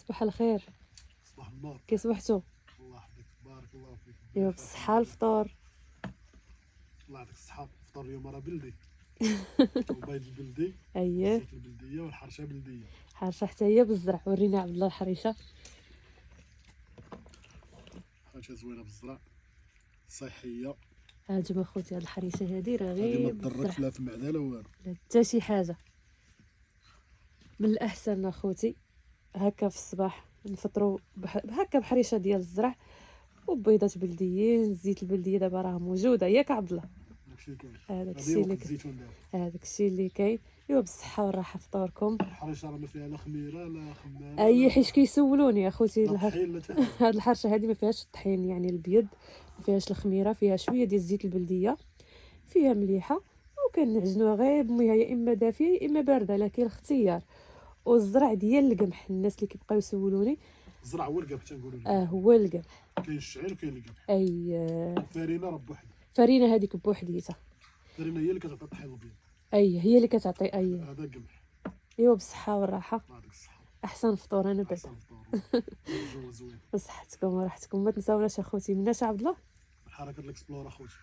صباح الخير. صباح النور. كي صبحتوا؟ الله يحفظك، بارك الله فيك. ايوا بالصحه الفطور. الله يعطيك الصحة. الفطور اليوم راه بلدي. البيض البلدي اييه والزيت البلدية والحرشة بلدية. حارشه حتى هي بالزرع. ورينا عبد الله الحريشه. حاجة زوينة بالزرع، صحية. هاجم اخوتي هاد الحريشه هادي راه هادي غير ما تضرك بالزرع، لا في المعدة لا والو. لا حتى شي حاجه. من الاحسن اخوتي هكا في الصباح نفطروا هكا بحريشه ديال الزرع وبيضات بلديين. الزيت البلديه دابا راه موجوده ياك عبد الله. داكشي كاين. هذاك هادي الشيء وقت اللي كاين، الزيتون دابا. هذاك الشيء اللي كاين. ايوا بالصحه والراحه فطوركم. الحرشة راه ما فيها لا خميرة لا خمامة اي حيت كيسولوني اخوتي لا طحين لا حتى حاجة. هاد الحرشه هادي ما فيهاش الطحين يعني البيض، ما فيهاش الخميره، فيها شويه ديال الزيت البلديه، فيها مليحه وكنعجنوها غير بميها يا اما دافيه يا اما بارده لكن الاختيار. والزرع ديال القمح الناس اللي كيبقاو يسولوني الزرع هو القمح تنقولوا له. هو القمح. كاين الشعير وكاين القمح. اي الفرينة راه بوحدها. فرينه هذيك بوحديتها. الفرينة هي اللي كتعطي الطحين الابيض. اي هي اللي كتعطي. اي هذا قمح. ايوا بالصحه والراحه. الله يعطيك الصحة. احسن فطور انا بعد. احسن فطور. الجو زوين. بصحتكم وراحتكم. ما تنساوناش اخوتي مناش عبد الله. حركة الاكسبلور اخوتي.